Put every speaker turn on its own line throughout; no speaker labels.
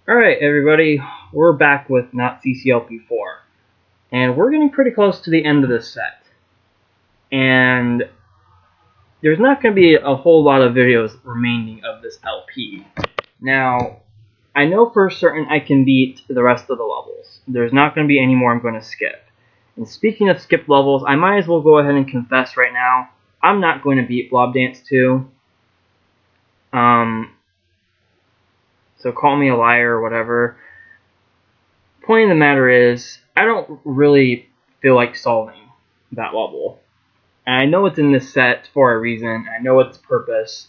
Alright everybody, we're back with Not CCLP4, and we're getting pretty close to the end of this set, and there's not going to be a whole lot of videos remaining of this LP. Now, I know for certain I can beat the rest of the levels. There's not going to be any more I'm going to skip. And speaking of skipped levels, I might as well go ahead and confess right now, I'm not going to beat Blob Dance 2. So call me a liar or whatever. Point of the matter is, I don't really feel like solving that level. And I know it's in this set for a reason. I know its purpose.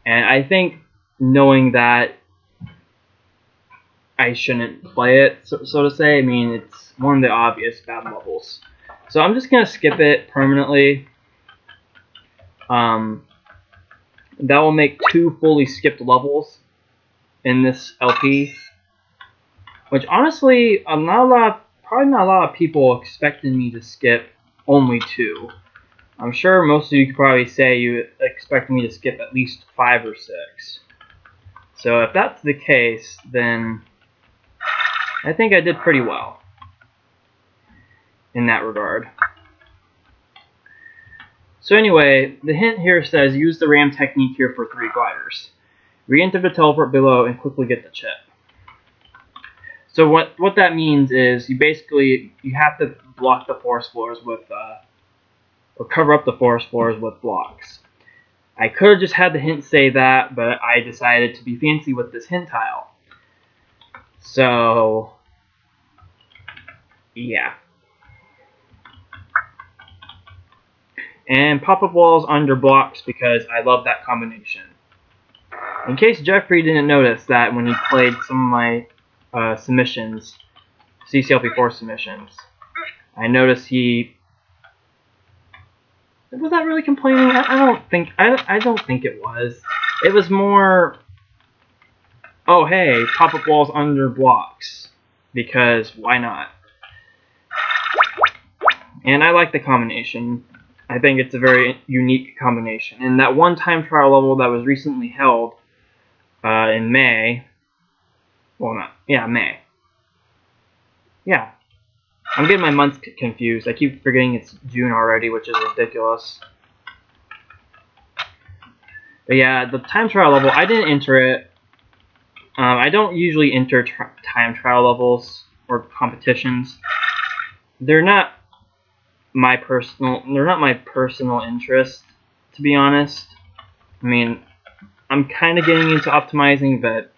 And I think knowing that I shouldn't play it, so to say, I mean, it's one of the obvious bad levels. So I'm just going to skip it permanently. That will make 2 fully skipped levels in this LP. Which honestly, probably not a lot of people expected me to skip only 2. I'm sure most of you could probably say you expect me to skip at least 5 or 6. So if that's the case, then I think I did pretty well in that regard. So anyway, the hint here says use the ram technique here for 3 gliders. Re-enter the teleport below and quickly get the chip. So what that means is you have to block the forest floors with or cover up the forest floors with blocks. I could have just had the hint say that, but I decided to be fancy with this hint tile. So yeah. And pop-up walls under blocks because I love that combination. In case Jeffrey didn't notice that when he played some of my submissions, CCLP4 submissions, I noticed he was that really complaining. I don't think it was. It was more, oh hey, pop-up walls under blocks because why not? And I like the combination. I think it's a very unique combination. And that one time trial level that was recently held in May. May. Yeah. I'm getting my months confused. I keep forgetting it's June already, which is ridiculous. But yeah, the time trial level, I didn't enter it. I don't usually enter time trial levels or competitions. They're not my personal interest, to be honest. I mean, I'm kind of getting into optimizing, but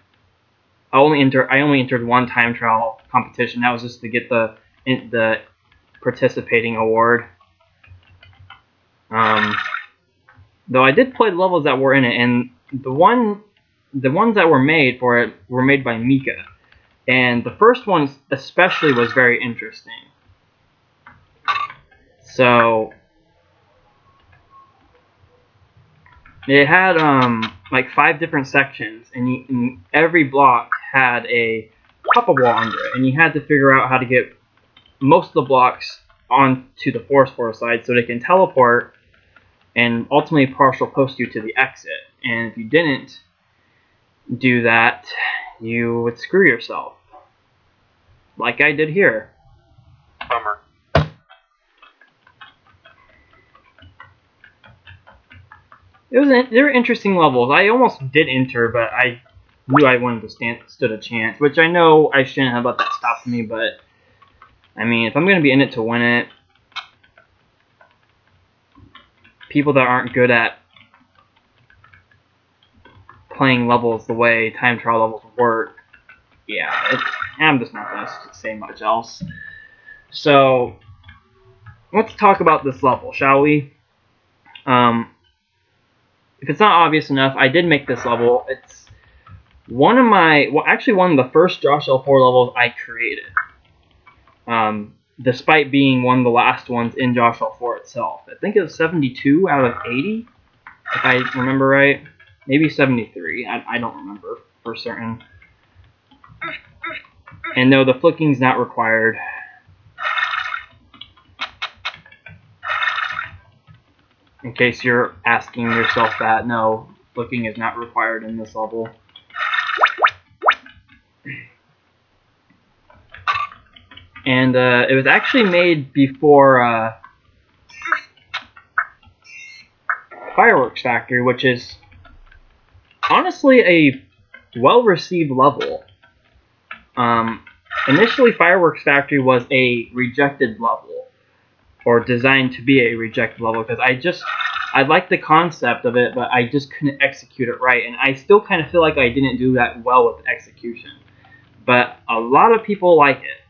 I only entered one time trial competition. That was just to get the participating award. Though I did play the levels that were in it, and the ones that were made for it were made by Mika, and the first one especially was very interesting. So it had like 5 different sections, and every block had a pop-up wall under it, and you had to figure out how to get most of the blocks onto the forest floor side so they can teleport and ultimately partial post you to the exit. And if you didn't do that, you would screw yourself, like I did here.
Bummer.
They were interesting levels. I almost did enter, but I knew I wouldn't have stood a chance, which I know I shouldn't have let that stop me, but I mean, if I'm going to be in it to win it, people that aren't good at playing levels the way time trial levels work, yeah, I'm just not going to say much else. So, let's talk about this level, shall we? If it's not obvious enough, I did make this level. It's one of the first Josh L4 levels I created. Despite being one of the last ones in Josh L4 itself. I think it was 72 out of 80, if I remember right. Maybe 73, I don't remember for certain. And no, the flicking's not required. In case you're asking yourself that, no, flicking is not required in this level. And it was actually made before Fireworks Factory, which is honestly a well-received level. Initially, Fireworks Factory was a rejected level, or designed to be a rejected level, because I liked the concept of it, but I just couldn't execute it right, and I still kind of feel like I didn't do that well with execution. But a lot of people like it.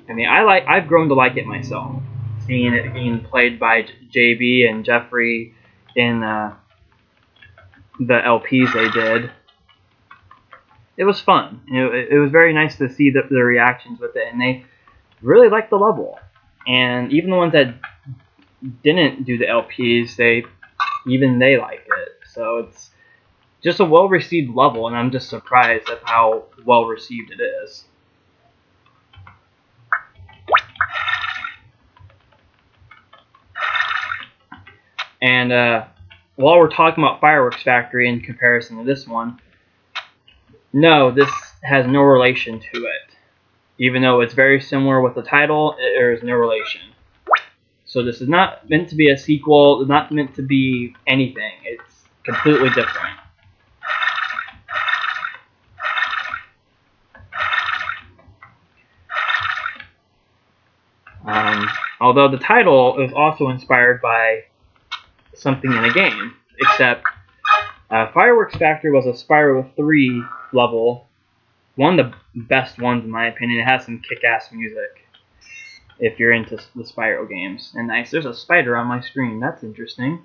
I mean, I've grown to like it myself, seeing it being played by JB and Jeffrey in the LPs they did. It was fun. It was very nice to see the reactions with it, and they really liked the level. And even the ones that didn't do the LPs, they like it. So it's just a well-received level, and I'm just surprised at how well-received it is. And while we're talking about Fireworks Factory in comparison to this one, no, this has no relation to it. Even though it's very similar with the title, there is no relation. So this is not meant to be a sequel, not meant to be anything. It's completely different. Although the title is also inspired by something in a game, except Fireworks Factory was a Spyro 3 level, one of the best ones in my opinion. It has some kick-ass music if you're into the Spyro games. And nice, there's a spider on my screen. That's interesting.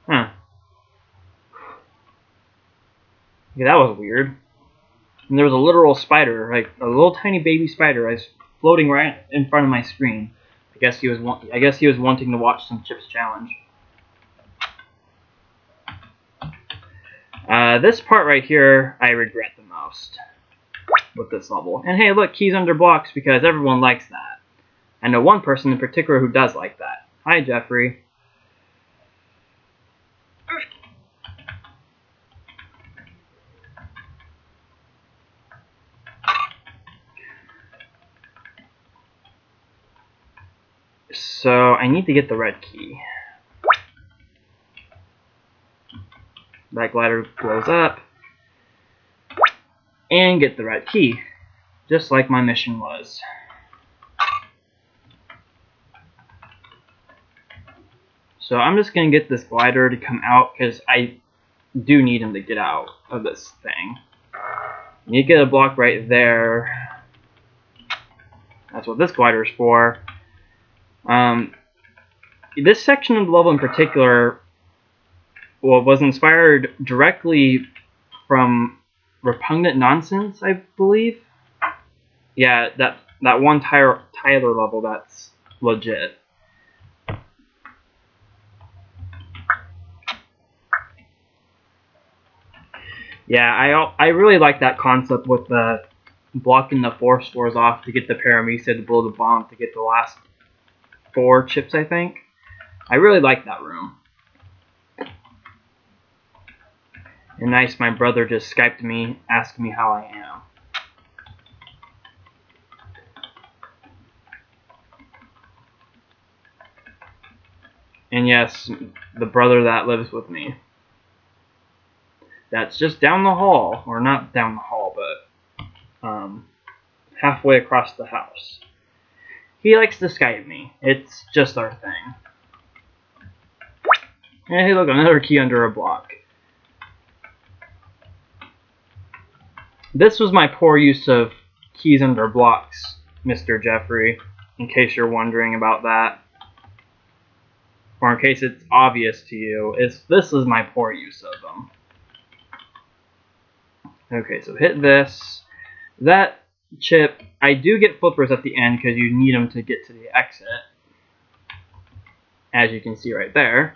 Huh. Yeah, that was weird. And there was a literal spider, like a little tiny baby spider, was floating right in front of my screen. I guess he was wanting to watch some Chips challenge. This part right here, I regret the most with this level. And hey, look, keys under blocks, because everyone likes that. I know one person in particular who does like that. Hi, Jeffrey. So I need to get the red key. That glider blows up. And get the red key. Just like my mission was. So I'm just going to get this glider to come out, because I do need him to get out of this thing. You get a block right there. That's what this glider is for. This section of the level in particular, well, was inspired directly from Repugnant Nonsense, I believe. Yeah, that one Tyler level, that's legit. Yeah, I really like that concept with the blocking the 4 stores off to get the Paramecia to blow the bomb to get the last 4 chips, I think. I really like that room. And nice, my brother just Skyped me, asking me how I am. And yes, the brother that lives with me. That's just down the hall, or not down the hall, but halfway across the house. He likes to Skype me. It's just our thing. And hey, look, another key under a block. This was my poor use of keys under blocks, Mr. Jeffrey, in case you're wondering about that. Or in case it's obvious to you, this is my poor use of them. Okay, so hit this. That chip, I do get flippers at the end because you need them to get to the exit. As you can see right there.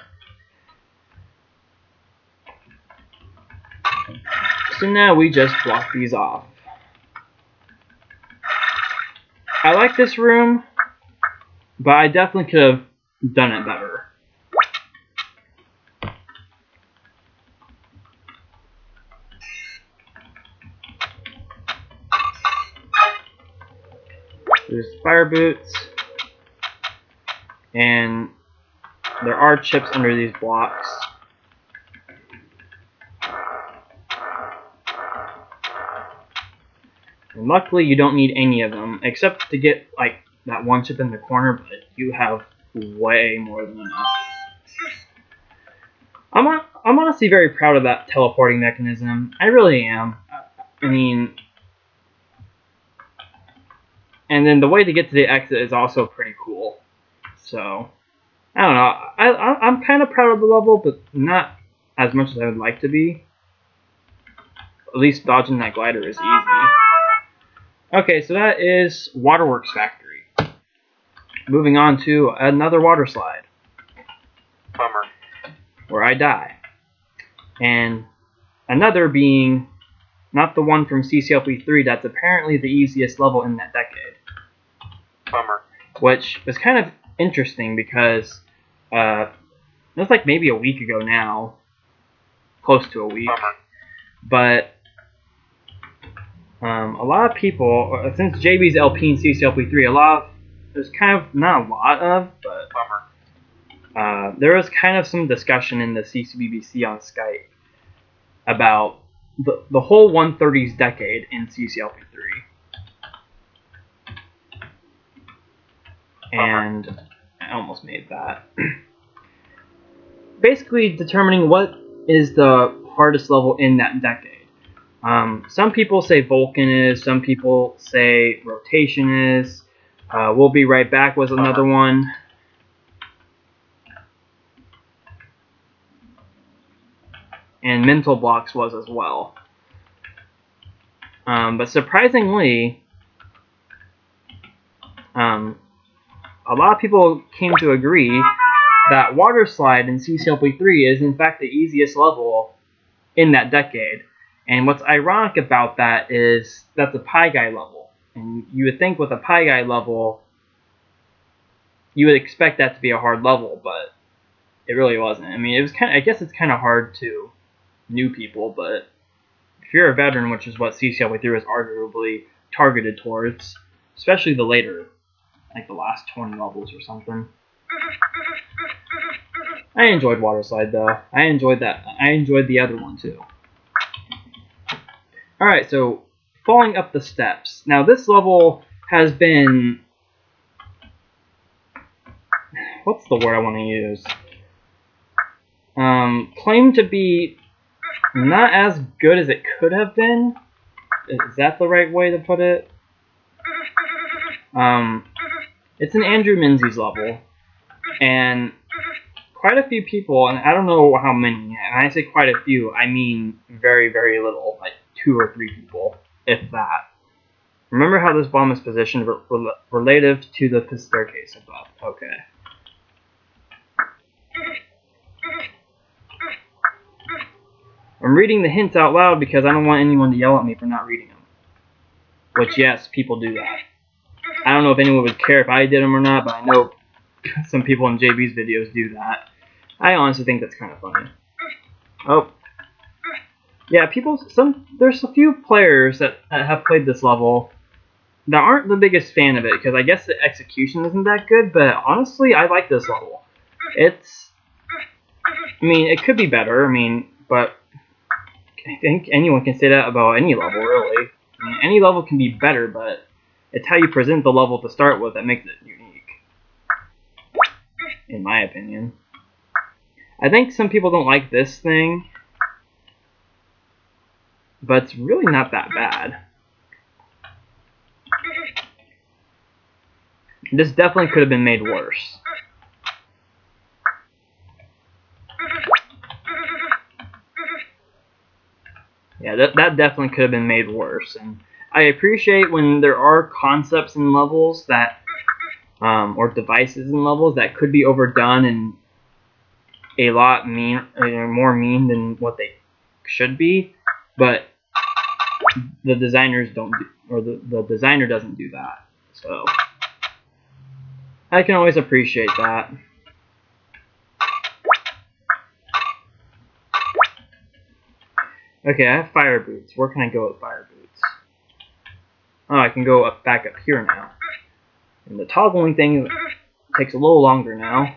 So now we just block these off. I like this room, but I definitely could have done it better. There's fire boots, and there are chips under these blocks. And luckily, you don't need any of them, except to get like that one chip in the corner, but you have way more than enough. I'm honestly very proud of that teleporting mechanism. I really am. I mean, and then the way to get to the exit is also pretty cool. So, I don't know. I'm kind of proud of the level, but not as much as I would like to be. At least dodging that glider is easy. Okay, so that is Waterworks Factory. Moving on to another water slide.
Bummer.
Where I die. And another being not the one from CCLP 3 that's apparently the easiest level in that decade.
Bummer.
Which was kind of interesting because it was like maybe a week ago now. Close to a week.
Bummer.
But a lot of people, since JB's LP and CCLP 3, there's kind of, not a lot of, but
Bummer.
there was kind of some discussion in the CCBBC on Skype about the whole 130s decade in CCLP 3. And I almost made that. Basically determining what is the hardest level in that decade. Some people say Vulcan is, some people say Rotation is. We'll Be Right Back was another one. And Mental Blocks was as well. But surprisingly, a lot of people came to agree that Waterslide in CCLP 3 is in fact the easiest level in that decade. And what's ironic about that is that's a Pie Guy level. And you would think with a Pie Guy level, you would expect that to be a hard level, but it really wasn't. I mean, I guess it's kind of hard to new people, but if you're a veteran, which is what CCLP 3 is arguably targeted towards, especially the later, like the last 20 levels or something. I enjoyed Waterslide though. I enjoyed that. I enjoyed the other one too. Alright, so falling up the steps. Now this level has been... What's the word I want to use? Claimed to be not as good as it could have been. Is that the right way to put it? It's an Andrew Menzies level. And quite a few people, and I don't know how many, and I say quite a few, I mean very, very little, like 2 or 3 people, if that. Remember how this bomb is positioned relative to the staircase above. Okay. I'm reading the hints out loud because I don't want anyone to yell at me for not reading them. Which, yes, people do that. I don't know if anyone would care if I did them or not, but I know some people in JB's videos do that. I honestly think that's kind of funny. Oh. Yeah, there's a few players that have played this level that aren't the biggest fan of it, because I guess the execution isn't that good, but honestly, I like this level. I mean, it could be better, but I think anyone can say that about any level, really. I mean, any level can be better, but it's how you present the level to start with that makes it unique. In my opinion. I think some people don't like this thing, but it's really not that bad. This definitely could have been made worse. Yeah, that definitely could have been made worse. And I appreciate when there are concepts in levels that, or devices in levels that could be overdone and a lot more mean than what they should be, but the designers don't do, or the designer doesn't do that. So I can always appreciate that. Okay, I have fire boots. Where can I go with fire boots? Oh, I can go back up here now. And the toggling thing takes a little longer now.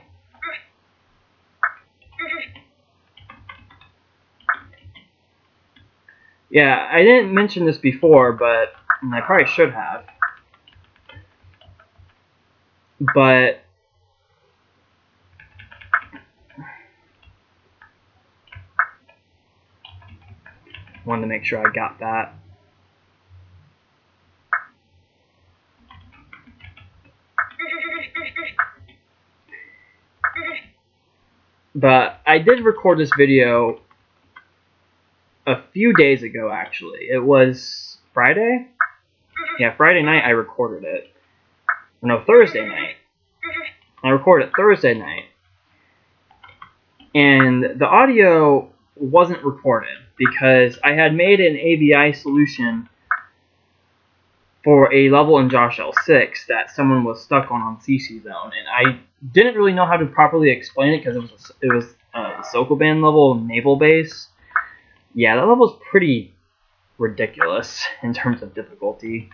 Yeah, I didn't mention this before, but I probably should have. But wanted to make sure I got that. But I did record this video a few days ago, actually. It was Friday? Yeah, Friday night I recorded it. No, Thursday night. I recorded it Thursday night. And the audio wasn't recorded because I had made an AVI solution for a level in Josh L6 that someone was stuck on CC Zone, and I didn't really know how to properly explain it because it was a Sokoban level naval base. Yeah, that level's pretty ridiculous in terms of difficulty.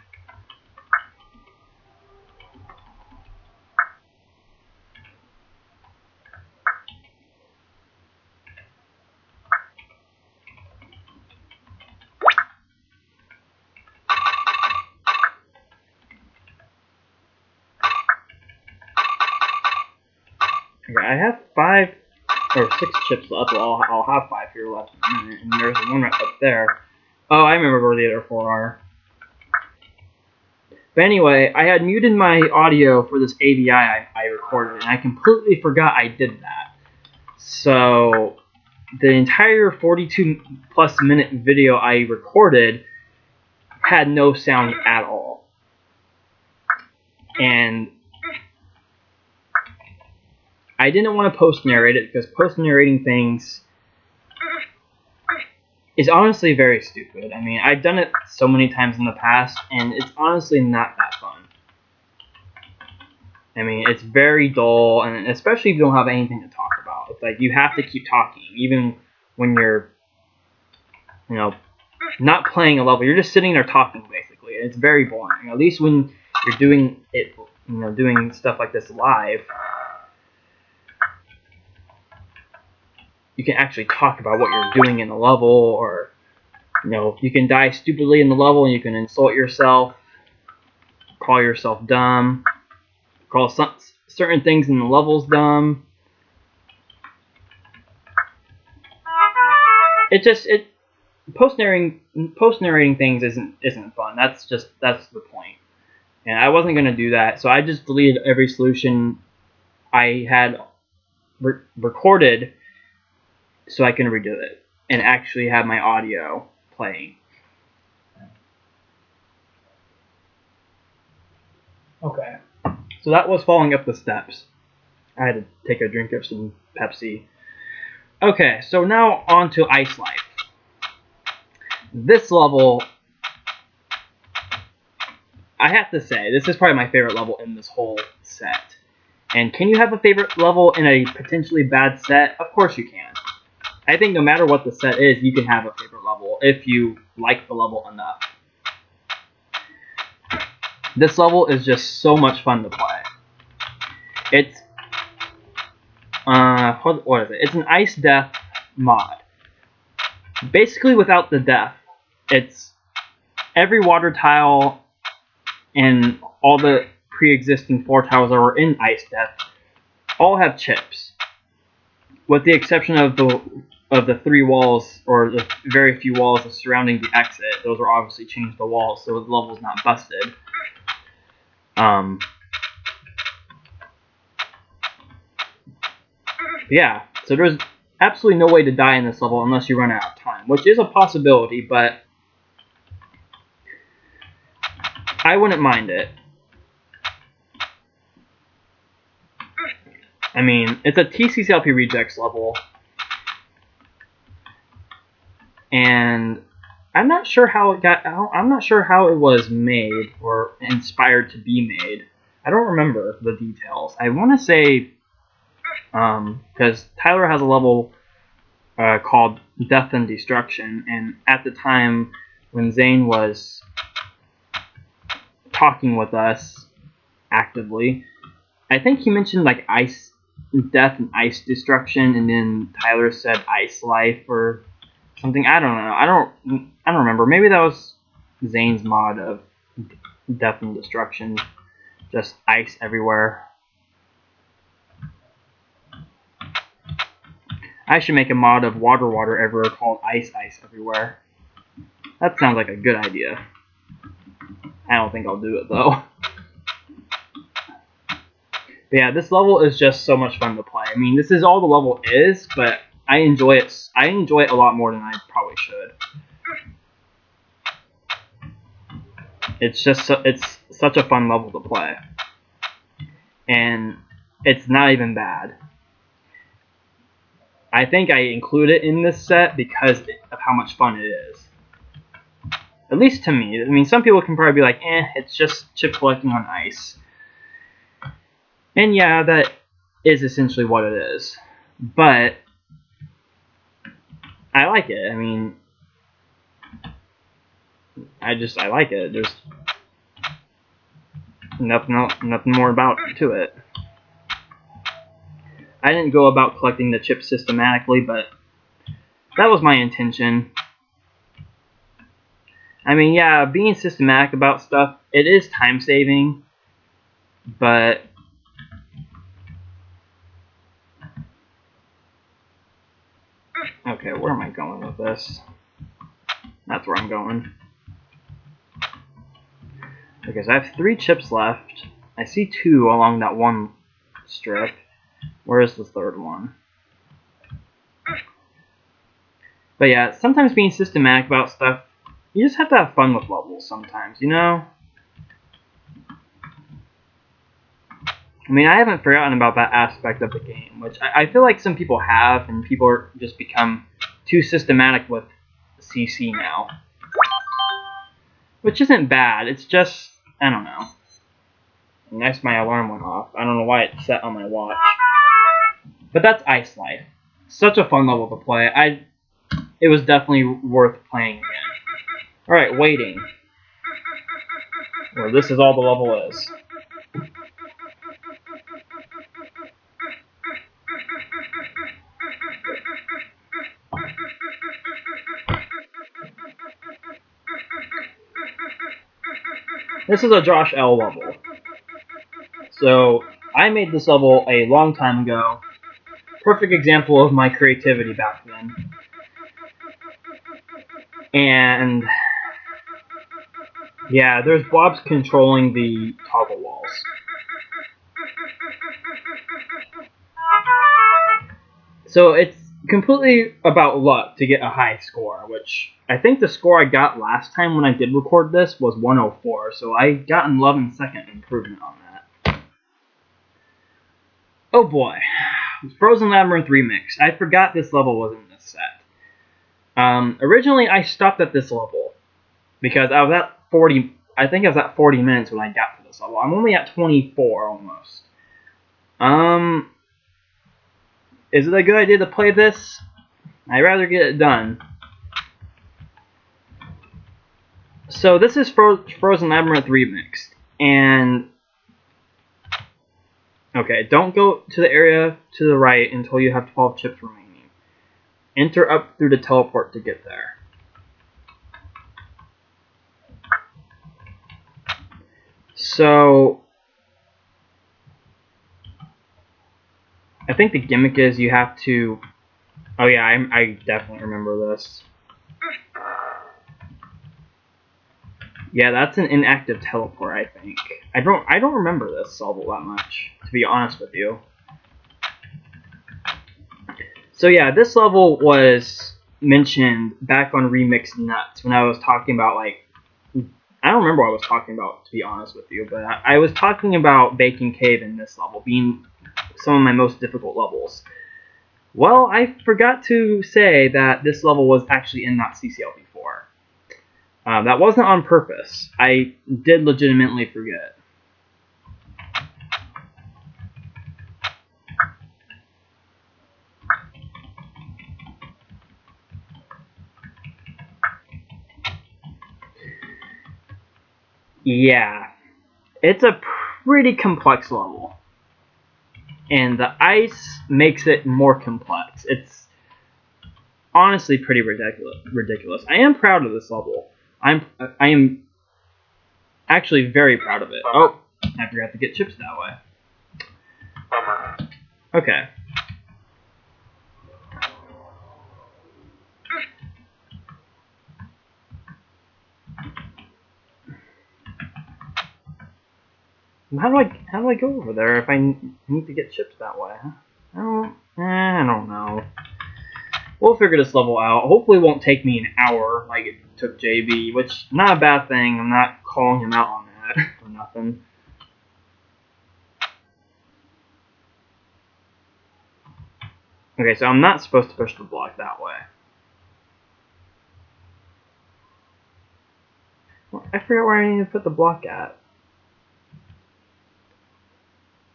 Okay, I have 5 or 6 chips left. Well, I'll have 5 here left in a minute, and there's one right up there. Oh, I remember where the other 4 are. But anyway, I had muted my audio for this AVI I recorded, and I completely forgot I did that. So the entire 42 plus minute video I recorded had no sound at all. And I didn't want to post narrate it because post narrating things is honestly very stupid. I mean, I've done it so many times in the past, and it's honestly not that fun. I mean, it's very dull, and especially if you don't have anything to talk about. It's like you have to keep talking, even when you're, you know, not playing a level. You're just sitting there talking, basically. And it's very boring. At least when you're doing it, you know, doing stuff like this live, you can actually talk about what you're doing in the level, or, you know, you can die stupidly in the level and you can insult yourself, call yourself dumb, call certain things in the levels dumb. Post narrating things isn't fun. That's the point. And I wasn't gonna do that, so I just deleted every solution I had recorded so I can redo it and actually have my audio playing. Okay, so that was falling up the steps. I had to take a drink of some Pepsi. Okay, so now on to Icelife. This level, I have to say, this is probably my favorite level in this whole set. And can you have a favorite level in a potentially bad set? Of course you can. I think no matter what the set is, you can have a favorite level if you like the level enough. This level is just so much fun to play. It's what is it? It's an ice death mod. Basically, without the death, it's every water tile and all the pre-existing 4 tiles that were in ice death all have chips, with the exception of the 3 walls, or the very few walls surrounding the exit. Those are obviously changed the walls, so the level's not busted. Yeah, so there's absolutely no way to die in this level unless you run out of time, which is a possibility, but I wouldn't mind it. I mean, it's a TCCLP rejects level, and I'm not sure how it was made or inspired to be made. I don't remember the details. I want to say, because Tyler has a level called Death and Destruction, and at the time when Zane was talking with us, actively. I think he mentioned like ice death and ice destruction, and then Tyler said Icelife or something. I don't know. I don't remember. Maybe that was Zane's mod of death and destruction, just ice everywhere. I should make a mod of water everywhere called ice everywhere. That sounds like a good idea. I don't think I'll do it though. But yeah, this level is just so much fun to play. I mean, this is all the level is, but I enjoy it. I enjoy it a lot more than I probably should. It's just it's such a fun level to play, and it's not even bad. I think I include it in this set because of how much fun it is. At least to me. I mean, some people can probably be like, it's just chip collecting on ice. And yeah, that is essentially what it is. But I like it. I mean, I like it. There's nothing more to it. I didn't go about collecting the chips systematically, but that was my intention. I mean, yeah, being systematic about stuff, it is time saving, but okay, where am I going with this? That's where I'm going. Because I have 3 chips left. I see 2 along that one strip. Where is the third one? But yeah, sometimes being systematic about stuff, you just have to have fun with levels sometimes, you know? I mean, I haven't forgotten about that aspect of the game, which I feel like some people have, and people are just become too systematic with CC now. Which isn't bad, it's just, I don't know. Nice, my alarm went off. I don't know why it's set on my watch. But that's Icelife. Such a fun level to play. It was definitely worth playing again. Alright, waiting. Well, this is all the level is. This is a Josh L level. So, I made this level a long time ago. Perfect example of my creativity back then. And yeah, there's blobs controlling the toggle walls. So it's completely about luck to get a high score, which I think the score I got last time when I did record this was 104, so I got an 11-second improvement on that. Oh boy, Frozen Labyrinth Remixed. I forgot this level was in this set. Originally I stopped at this level because I was at 40. I think I was at 40 minutes when I got to this level. I'm only at 24 almost. Is it a good idea to play this? I'd rather get it done. So this is Frozen Labyrinth Remixed, and okay, don't go to the area to the right until you have 12 chips remaining. Enter up through the teleport to get there. So I think the gimmick is you have to. Oh yeah, I definitely remember this. Yeah, that's an inactive teleport, I think. I don't remember this level that much, to be honest with you. So yeah, this level was mentioned back on Remixed Nuts when I was talking about, like, I don't remember what I was talking about, to be honest with you, but I was talking about Baking Cave in this level being some of my most difficult levels. Well, I forgot to say that this level was actually in that CCL before. That wasn't on purpose. I did legitimately forget. Yeah, it's a pretty complex level. And the ice makes it more complex. It's honestly pretty ridiculous. I am proud of this level. I am actually very proud of it. Oh, I forgot to get chips that way.
Bummer.
Okay. How do I go over there if I need to get chips that way? Huh? I don't know. We'll figure this level out. Hopefully it won't take me an hour like it took JB, which not a bad thing. I'm not calling him out on that or nothing. Okay, so I'm not supposed to push the block that way. Well, I forget where I need to put the block at.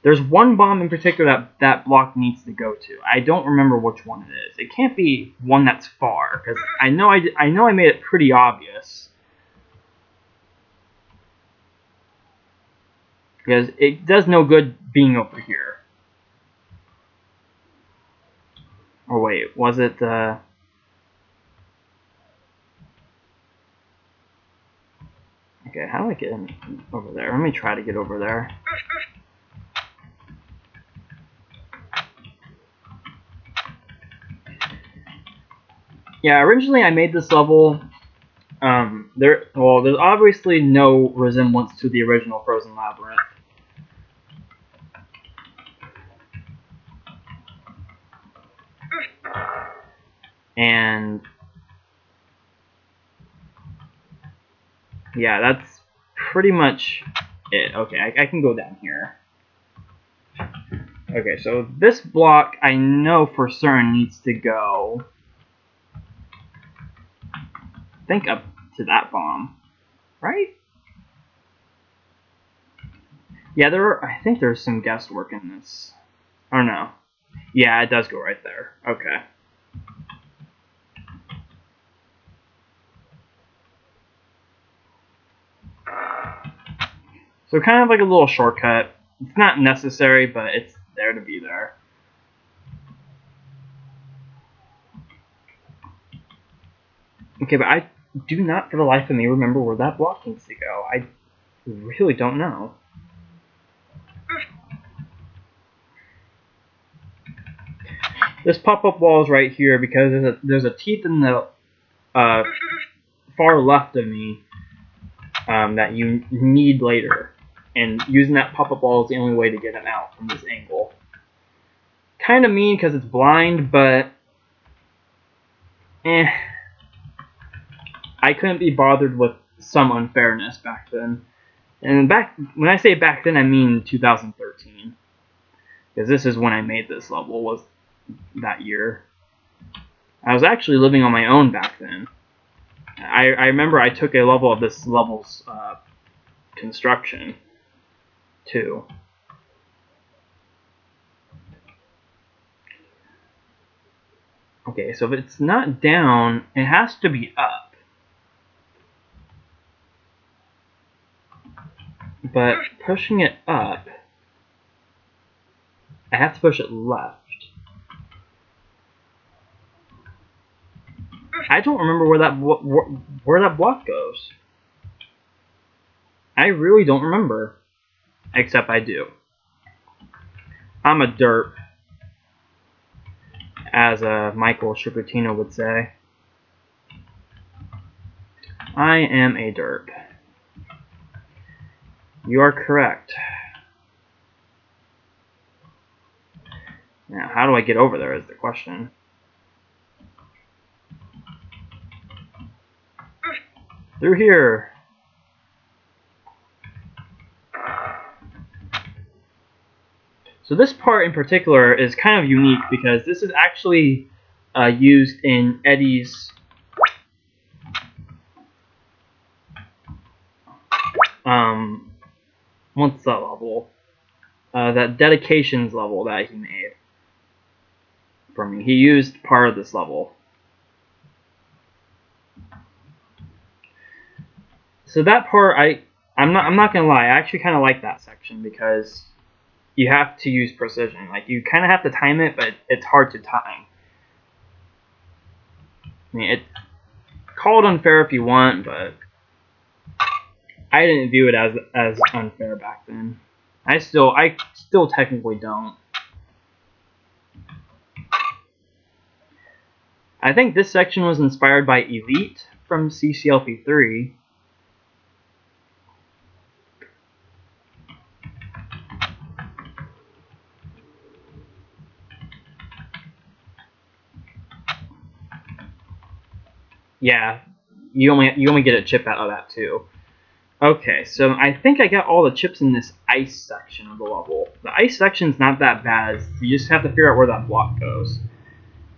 There's one bomb in particular that block needs to go to. I don't remember which one it is. It can't be one that's far, because I know I made it pretty obvious. Because it does no good being over here. Or wait, was it okay, how do I get in over there? Let me try to get over there. Yeah, originally I made this level. There's obviously no resemblance to the original Frozen Labyrinth. And yeah, that's pretty much it. Okay, I can go down here. Okay, so this block I know for certain needs to go, I think, up to that bomb, right? Yeah, I think there's some guesswork in this. Or no. Yeah, it does go right there. Okay. So kind of like a little shortcut. It's not necessary, but it's there to be there. Okay, but I do not for the life of me remember where that block needs to go. I really don't know. This pop-up wall is right here because there's a teeth in the far left of me that you need later. And using that pop-up wall is the only way to get him out from this angle. Kind of mean because it's blind, but I couldn't be bothered with some unfairness back then. And when I say back then, I mean 2013. Because this is when I made this level, was that year. I was actually living on my own back then. I remember I took a level of this level's construction, too. Okay, so if it's not down, it has to be up. But pushing it up, I have to push it left. I don't remember where that block goes. I really don't remember. Except I do. I'm a derp, as Michael Shiputino would say. I am a derp. You are correct. Now, how do I get over there is the question. Through here. So this part in particular is kind of unique because this is actually used in Eddie's what's that level? That dedications level that he made for me. He used part of this level. So that part I'm not gonna lie, I actually kind of like that section because you have to use precision. Like, you kind of have to time it, but it's hard to time. I mean, it's called unfair if you want, but I didn't view it as unfair back then. I still technically don't. I think this section was inspired by Elite from CCLP3. Yeah, you only get a chip out of that too. Okay, so I think I got all the chips in this ice section of the level. The ice section's not that bad. You just have to figure out where that block goes.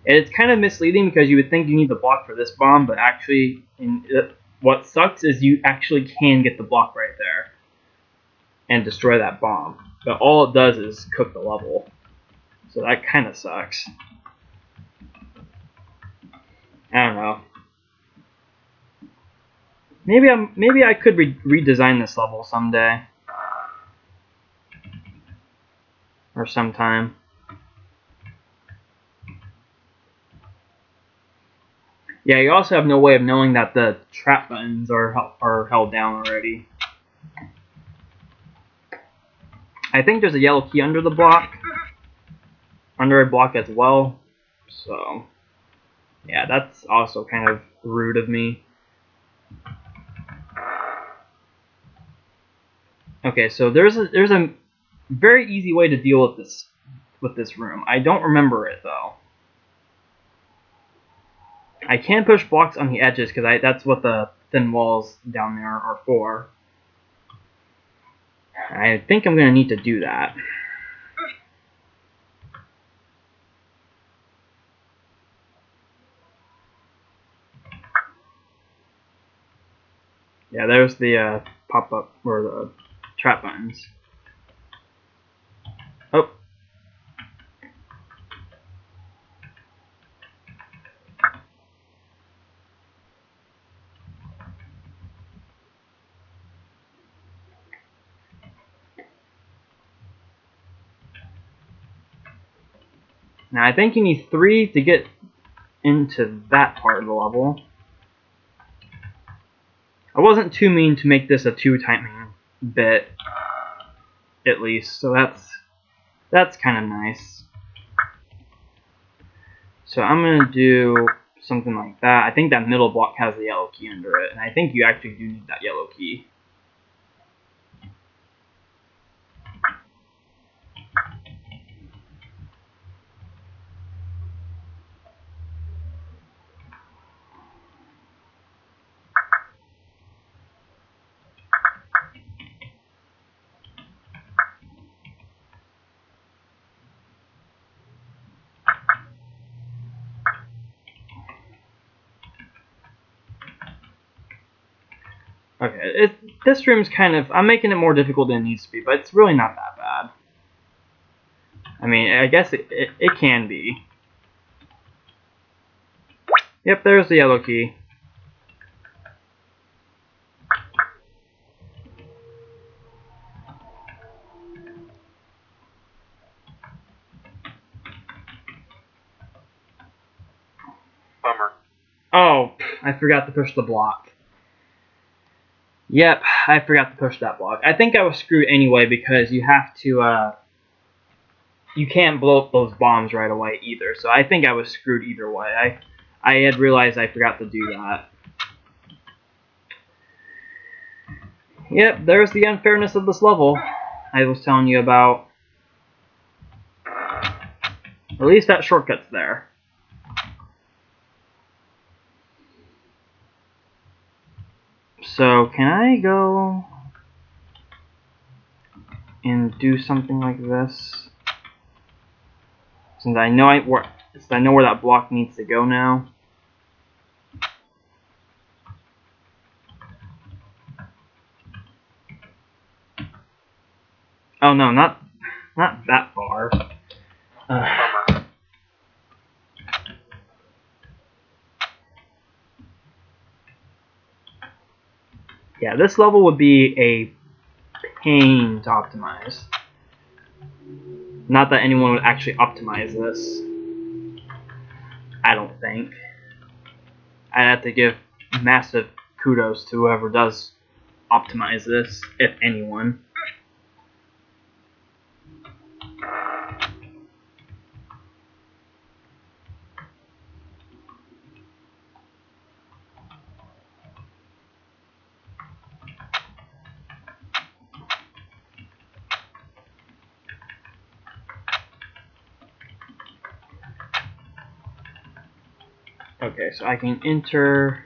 And it's kind of misleading because you would think you need the block for this bomb, but actually, what sucks is you actually can get the block right there and destroy that bomb. But all it does is cook the level. So that kind of sucks. I don't know. Maybe I could redesign this level someday. Or sometime. Yeah, you also have no way of knowing that the trap buttons are held down already. I think there's a yellow key under the block. Under a block as well. So, yeah, that's also kind of rude of me. Okay, so there's a very easy way to deal with this room. I don't remember it though. I can push blocks on the edges because that's what the thin walls down there are for. I think I'm gonna need to do that. Yeah, there's the pop-up or the trap buttons. Oh. Now I think you need 3 to get into that part of the level. I wasn't too mean to make this a 2 timing bit, at least, so that's kind of nice. So I'm gonna do something like that. I think that middle block has the yellow key under it, and I think you actually do need that yellow key. Okay, this room's kind of, I'm making it more difficult than it needs to be, but it's really not that bad. I mean, I guess it can be. Yep, there's the yellow key.
Bummer.
Oh, I forgot to push the block. Yep, I forgot to push that block. I think I was screwed anyway because you have to, you can't blow up those bombs right away either. So I think I was screwed either way. I had realized I forgot to do that. Yep, there's the unfairness of this level I was telling you about. At least that shortcut's there. So, can I go and do something like this? Since I know where that block needs to go now. Oh no, not that far. Yeah, this level would be a pain to optimize. Not that anyone would actually optimize this. I don't think. I'd have to give massive kudos to whoever does optimize this, if anyone. Okay, so I can enter.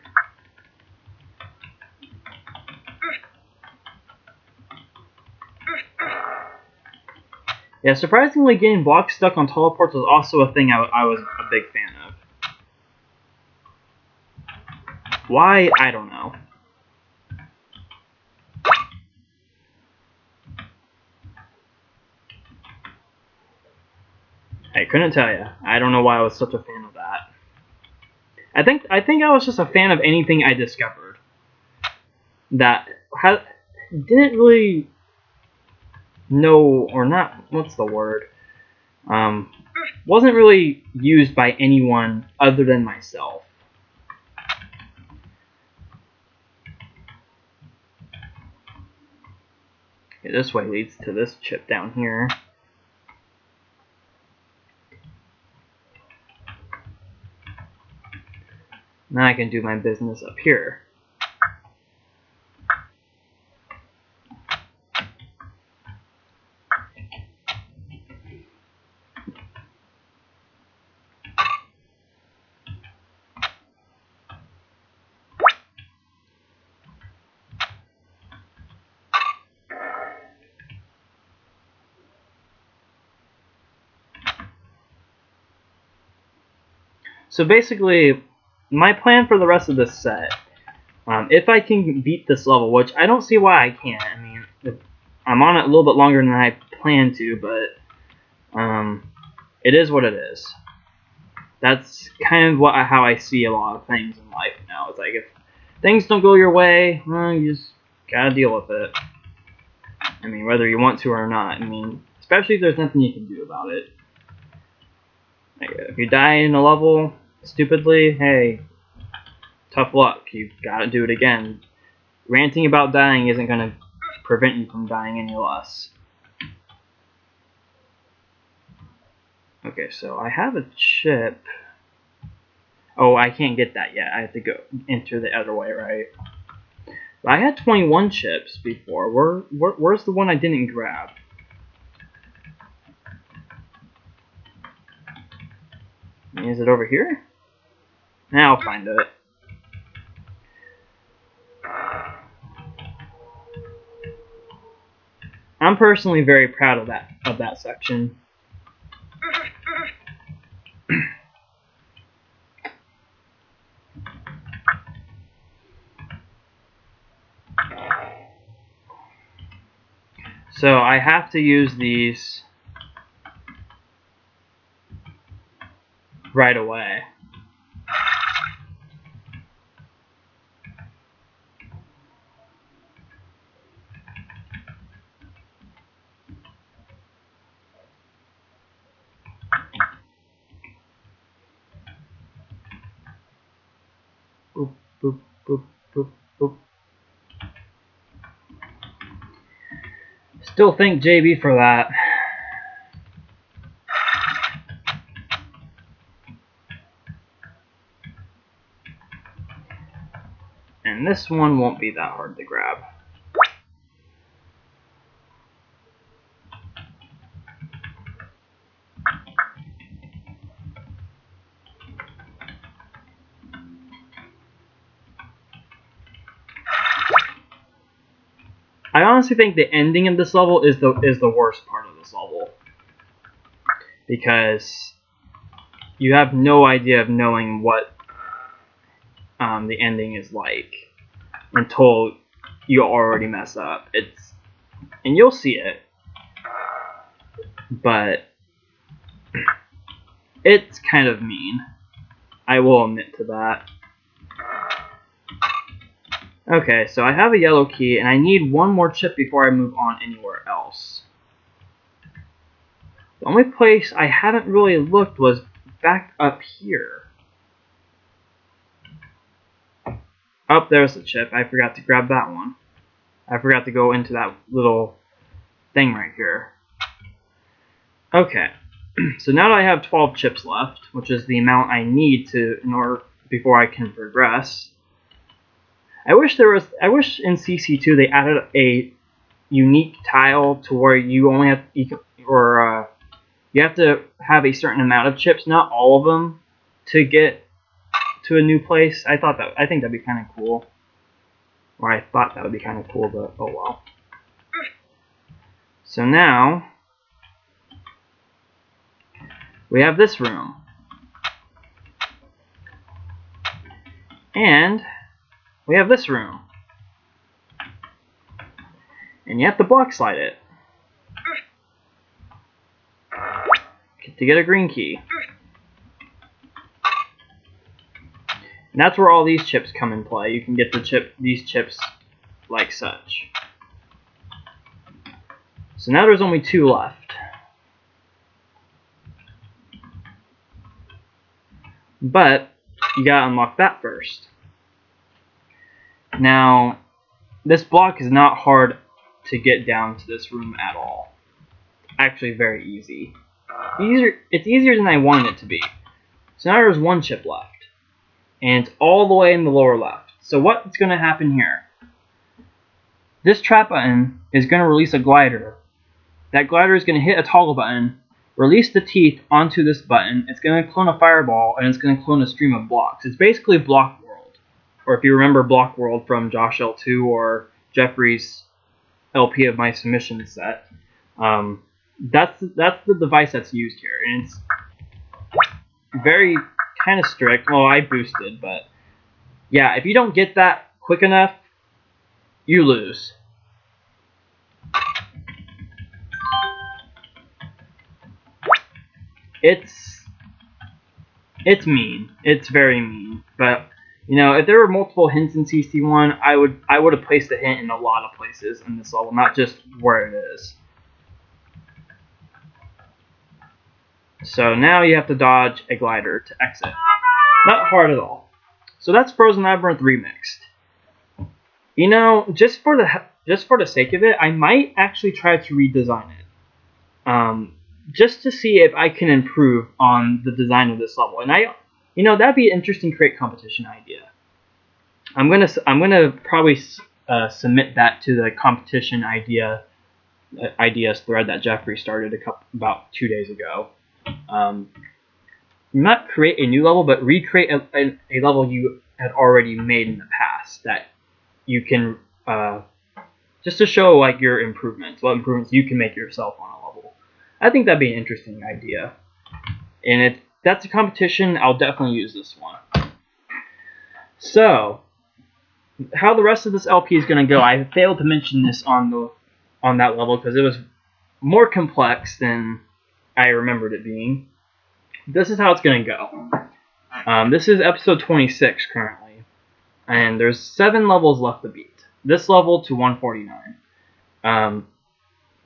Yeah, surprisingly, getting blocks stuck on teleports was also a thing I was a big fan of. Why? I don't know. I couldn't tell you. I don't know why I was such a fan of that. I think I was just a fan of anything I discovered that didn't really know, or not. What's the word? Wasn't really used by anyone other than myself. Okay, this way leads to this chip down here. Now I can do my business up here. So basically, my plan for the rest of this set, if I can beat this level, which I don't see why I can't. I mean, I'm on it a little bit longer than I plan to, but it is what it is. That's kind of how I see a lot of things in life now. It's like, if things don't go your way, well, you just gotta deal with it. I mean, whether you want to or not. I mean, especially if there's nothing you can do about it. Like, if you die in a level stupidly, hey, tough luck. You gotta do it again. Ranting about dying isn't gonna prevent you from dying any less. Okay, so I have a chip. Oh, I can't get that yet. I have to go enter the other way, right? But I had 21 chips before. Where's the one I didn't grab? Is it over here? Now I'll find it. I'm personally very proud of that section. So I have to use these right away. Boop, boop, boop, boop, boop. Still thank JB for that. And this one won't be that hard to grab. I honestly think the ending of this level is the worst part of this level, because you have no idea of knowing what the ending is like until you already mess up. And you'll see it, but it's kind of mean. I will admit to that. Okay, so I have a yellow key, and I need one more chip before I move on anywhere else. The only place I haven't really looked was back up here. Oh, there's the chip. I forgot to grab that one. I forgot to go into that little thing right here. Okay, so now that I have 12 chips left, which is the amount I need before I can progress. I wish in CC2 they added a unique tile to where you only have you have to have a certain amount of chips, not all of them, to get to a new place. I think that'd be kind of cool. Or I thought that would be kind of cool, but oh well. So now we have this room. And we have this room. And you have to block slide it to get a green key. And that's where all these chips come in play. You can get these chips like such. So now there's only 2 left. But you gotta unlock that first. Now, this block is not hard to get down to this room at all. Actually, very easy. It's easier than I wanted it to be. So now there's 1 chip left. And it's all the way in the lower left. So what's going to happen here? This trap button is going to release a glider. That glider is going to hit a toggle button, release the teeth onto this button. It's going to clone a fireball, and it's going to clone a stream of blocks. It's basically Block World. Or if you remember Block World from Josh L2 or Jeffrey's LP of my submission set. That's the device that's used here. And it's very kind of strict. Well, I boosted, but yeah, if you don't get that quick enough, you lose. It's mean. It's very mean. But you know, if there were multiple hints in CC1, I would have placed a hint in a lot of places in this level, not just where it is. So now you have to dodge a glider to exit. Not hard at all. So that's Frozen Labyrinth Remixed. You know, just for the sake of it, I might actually try to redesign it. Just to see if I can improve on the design of this level. And that'd be an interesting create competition idea. I'm gonna probably submit that to the competition ideas thread that Jeffrey started about 2 days ago. Not create a new level, but recreate a level you had already made in the past that you can just to show like your improvements, what improvements you can make yourself on a level. I think that'd be an interesting idea, and if that's a competition, I'll definitely use this one. So, how the rest of this LP is going to go, I failed to mention this on that level because it was more complex than I remembered it being. This is how it's going to go. This is episode 26 currently, and there's 7 levels left to beat. This level to 149.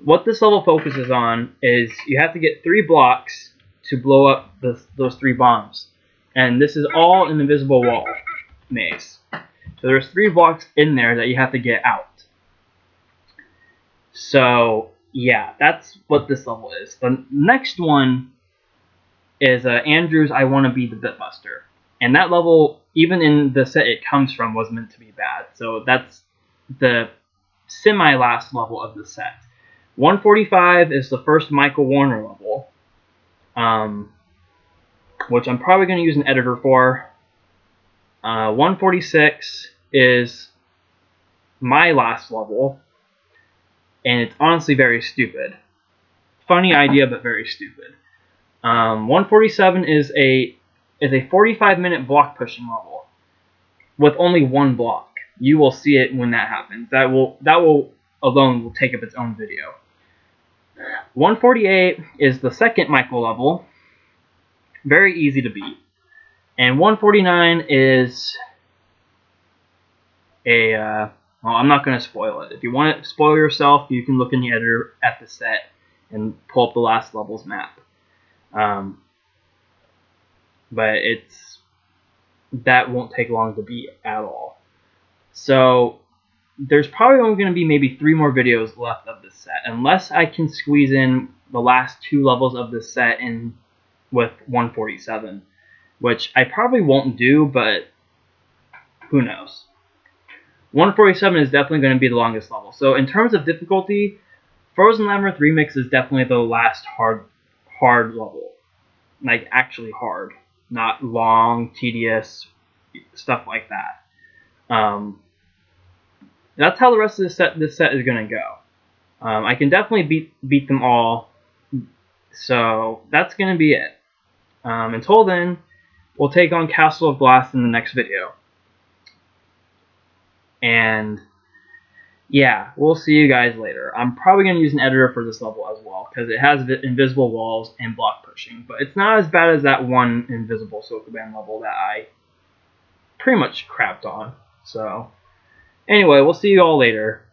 What this level focuses on is you have to get 3 blocks to blow up those 3 bombs, and this is all an invisible wall maze. So there's 3 blocks in there that you have to get out. So yeah, that's what this level is. The next one is Andrew's I Want to Be the Bitbuster. And that level, even in the set it comes from, was meant to be bad. So that's the semi-last level of the set. 145 is the first Michael Warner level, which I'm probably going to use an editor for. 146 is my last level, and it's honestly very stupid. Funny idea, but very stupid. 147 is a 45-minute block pushing level with only 1 block. You will see it when that happens. That alone will take up its own video. 148 is the second Michael level. Very easy to beat. And 149 is well, I'm not going to spoil it. If you want to spoil yourself, you can look in the editor at the set and pull up the last levels map. But that won't take long to beat at all. So there's probably only going to be maybe 3 more videos left of this set, unless I can squeeze in the last 2 levels of this set in with 147, which I probably won't do, but who knows. 147 is definitely going to be the longest level. So in terms of difficulty, Frozen Labyrinth Remix is definitely the last hard level. Like, actually hard. Not long, tedious, stuff like that. That's how the rest of this set is going to go. I can definitely beat them all. So that's going to be it. Until then, we'll take on Castle of Glass in the next video. And yeah, we'll see you guys later. I'm probably going to use an editor for this level as well, because it has invisible walls and block pushing. But it's not as bad as that one invisible Sokoban level that I pretty much crapped on. So anyway, we'll see you all later.